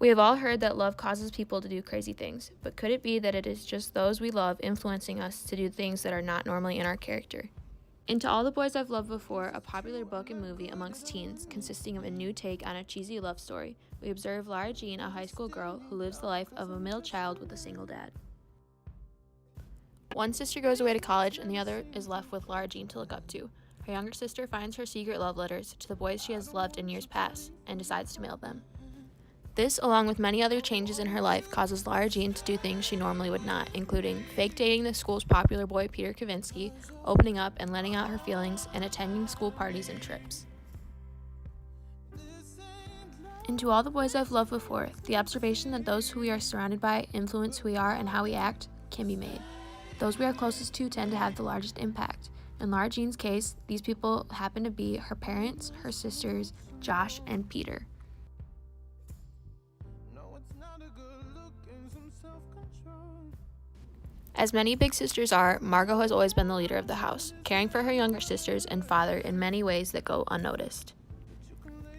We have all heard that love causes people to do crazy things, but could it be that it is just those we love influencing us to do things that are not normally in our character? In To All the Boys I've Loved Before, a popular book and movie amongst teens consisting of a new take on a cheesy love story, we observe Lara Jean, a high school girl who lives the life of a middle child with a single dad. One sister goes away to college and the other is left with Lara Jean to look up to. Her younger sister finds her secret love letters to the boys she has loved in years past and decides to mail them. This, along with many other changes in her life, causes Lara Jean to do things she normally would not, including fake dating the school's popular boy Peter Kavinsky, opening up and letting out her feelings, and attending school parties and trips. In To All the Boys I've Loved Before, the observation that those who we are surrounded by influence who we are and how we act can be made. Those we are closest to tend to have the largest impact. In Lara Jean's case, these people happen to be her parents, her sisters, Josh, and Peter. As many big sisters are, Margot has always been the leader of the house, caring for her younger sisters and father in many ways that go unnoticed.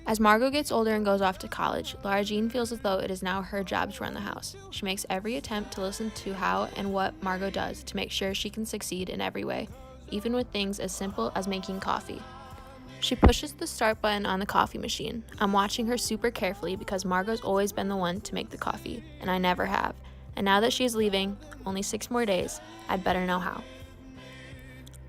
As Margot gets older and goes off to college, Lara Jean feels as though it is now her job to run the house. She makes every attempt to listen to how and what Margot does to make sure she can succeed in every way, even with things as simple as making coffee. She pushes the start button on the coffee machine. I'm watching her super carefully because Margot's always been the one to make the coffee, and I never have. And now that she is leaving, only 6 more days, I'd better know how.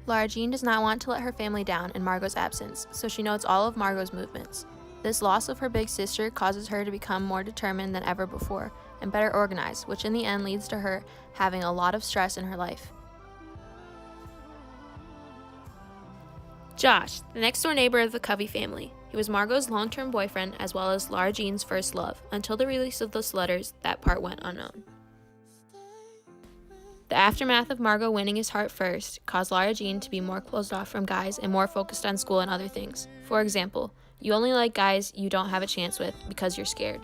Lara Jean does not want to let her family down in Margot's absence, so she notes all of Margot's movements. This loss of her big sister causes her to become more determined than ever before, and better organized, which in the end leads to her having a lot of stress in her life. Josh, the next-door neighbor of the Covey family. He was Margot's long-term boyfriend as well as Lara Jean's first love. Until the release of those letters, that part went unknown. The aftermath of Margot winning his heart first caused Lara Jean to be more closed off from guys and more focused on school and other things. For example, you only like guys you don't have a chance with because you're scared.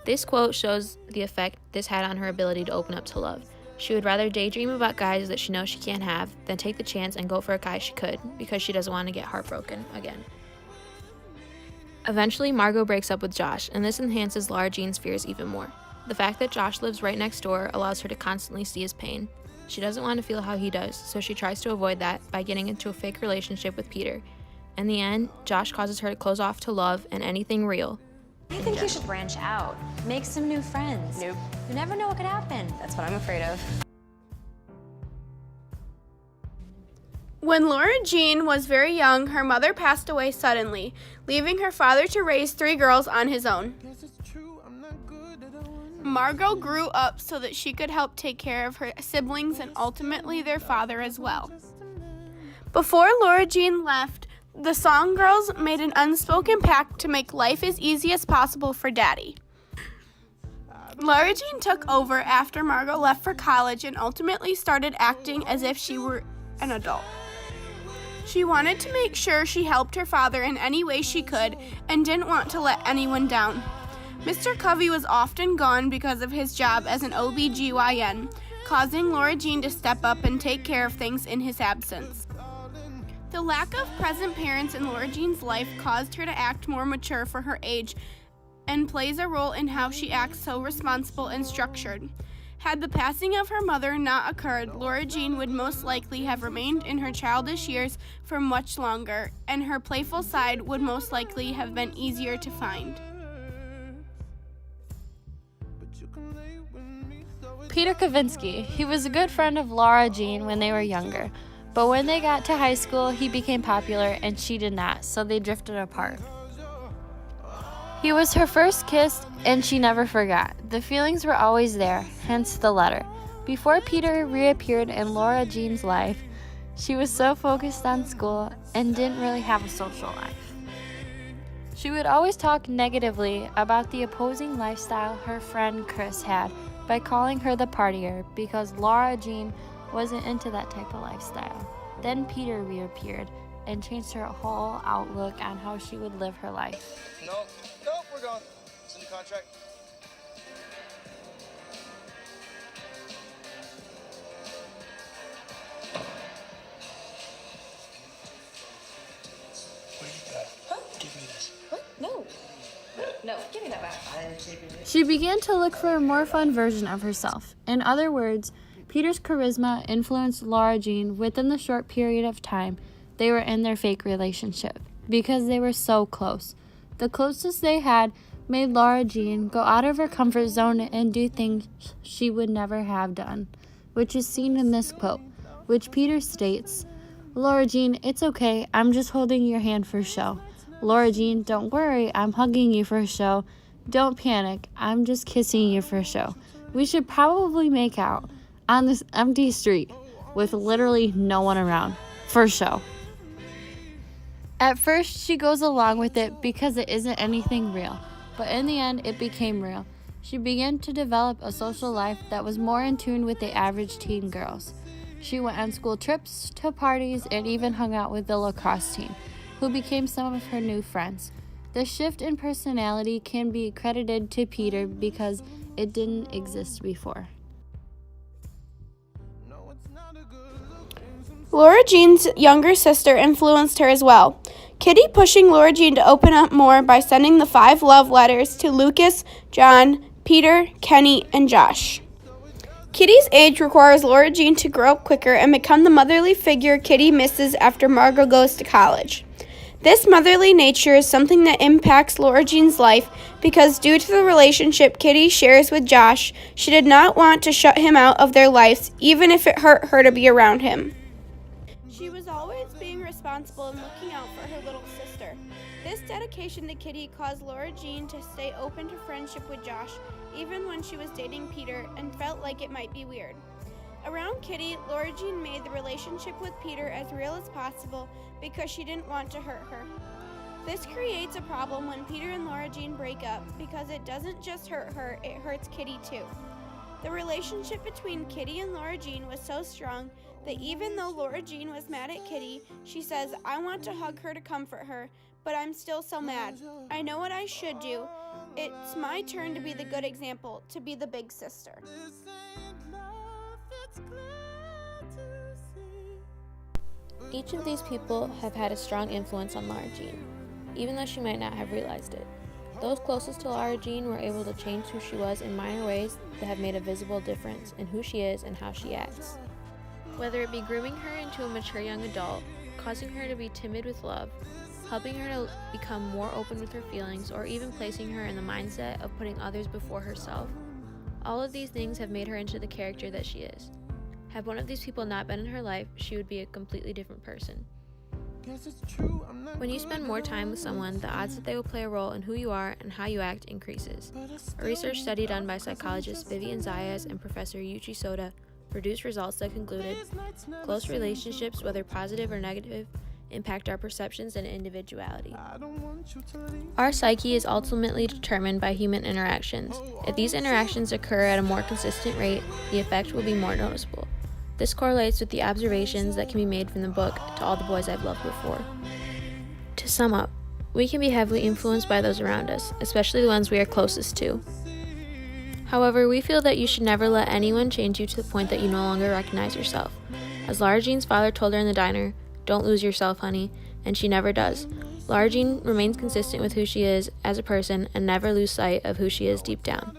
This quote shows the effect this had on her ability to open up to love. She would rather daydream about guys that she knows she can't have than take the chance and go for a guy she could because she doesn't want to get heartbroken again. Eventually, Margot breaks up with Josh, and this enhances Lara Jean's fears even more. The fact that Josh lives right next door allows her to constantly see his pain. She doesn't want to feel how he does, so she tries to avoid that by getting into a fake relationship with Peter. In the end, Josh causes her to close off to love and anything real. I think you should branch out, make some new friends. Nope. You never know what could happen. That's what I'm afraid of. When Lara Jean was very young, her mother passed away suddenly, leaving her father to raise 3 girls on his own. Margot grew up so that she could help take care of her siblings and ultimately their father as well. Before Lara Jean left, the Song Girls made an unspoken pact to make life as easy as possible for Daddy. Lara Jean took over after Margot left for college and ultimately started acting as if she were an adult. She wanted to make sure she helped her father in any way she could and didn't want to let anyone down. Mr. Covey was often gone because of his job as an OB/GYN, causing Lara Jean to step up and take care of things in his absence. The lack of present parents in Lara Jean's life caused her to act more mature for her age and plays a role in how she acts so responsible and structured. Had the passing of her mother not occurred, Lara Jean would most likely have remained in her childish years for much longer, and her playful side would most likely have been easier to find. Peter Kavinsky. He was a good friend of Lara Jean when they were younger, but when they got to high school, he became popular and she did not, so they drifted apart. He was her first kiss and she never forgot. The feelings were always there, hence the letter. Before Peter reappeared in Lara Jean's life, she was so focused on school and didn't really have a social life. She would always talk negatively about the opposing lifestyle her friend Chris had by calling her the partier because Lara Jean wasn't into that type of lifestyle. Then Peter reappeared and changed her whole outlook on how she would live her life. Nope, we're going. It's in the contract. What do you got? Huh? Give me this. What? No. No, give me that back. She began to look for a more fun version of herself. In other words, Peter's charisma influenced Laura Jean within the short period of time they were in their fake relationship because they were so close. The closest they had made Laura Jean go out of her comfort zone and do things she would never have done, which is seen in this quote, which Peter states, "Laura Jean, it's okay, I'm just holding your hand for show. Laura Jean, don't worry, I'm hugging you for show. Don't panic, I'm just kissing you for show. We should probably make out on this empty street with literally no one around, for show." At first, she goes along with it because it isn't anything real, but in the end, it became real. She began to develop a social life that was more in tune with the average teen girls. She went on school trips, to parties, and even hung out with the lacrosse team, who became some of her new friends. The shift in personality can be credited to Peter because it didn't exist before. Laura Jean's younger sister influenced her as well. Kitty pushing Laura Jean to open up more by sending the 5 love letters to Lucas, John, Peter, Kenny, and Josh. Kitty's age requires Laura Jean to grow up quicker and become the motherly figure Kitty misses after Margot goes to college. This motherly nature is something that impacts Laura Jean's life because due to the relationship Kitty shares with Josh, she did not want to shut him out of their lives even if it hurt her to be around him. She was always being responsible and looking out for her little sister. This dedication to Kitty caused Laura Jean to stay open to friendship with Josh, even when she was dating Peter and felt like it might be weird. Around Kitty, Laura Jean made the relationship with Peter as real as possible because she didn't want to hurt her. This creates a problem when Peter and Laura Jean break up because it doesn't just hurt her, it hurts Kitty too. The relationship between Kitty and Laura Jean was so strong that even though Laura Jean was mad at Kitty, she says, "I want to hug her to comfort her, but I'm still so mad. I know what I should do. It's my turn to be the good example, to be the big sister." Each of these people have had a strong influence on Laura Jean, even though she might not have realized it. Those closest to Laura Jean were able to change who she was in minor ways that have made a visible difference in who she is and how she acts. Whether it be grooming her into a mature young adult, causing her to be timid with love, helping her to become more open with her feelings, or even placing her in the mindset of putting others before herself, all of these things have made her into the character that she is. Had one of these people not been in her life, she would be a completely different person. When you spend more time with someone, the odds that they will play a role in who you are and how you act increases. A research study done by psychologists Vivian Zayas and Professor Yuichi Soda produced results that concluded close relationships, whether positive or negative, impact our perceptions and individuality. Our psyche is ultimately determined by human interactions. If these interactions occur at a more consistent rate, the effect will be more noticeable. This correlates with the observations that can be made from the book To All the Boys I've Loved Before. To sum up, we can be heavily influenced by those around us, especially the ones we are closest to. However, we feel that you should never let anyone change you to the point that you no longer recognize yourself. As Laura Jean's father told her in the diner, "Don't lose yourself, honey," and she never does. Laura Jean remains consistent with who she is as a person and never lose sight of who she is deep down.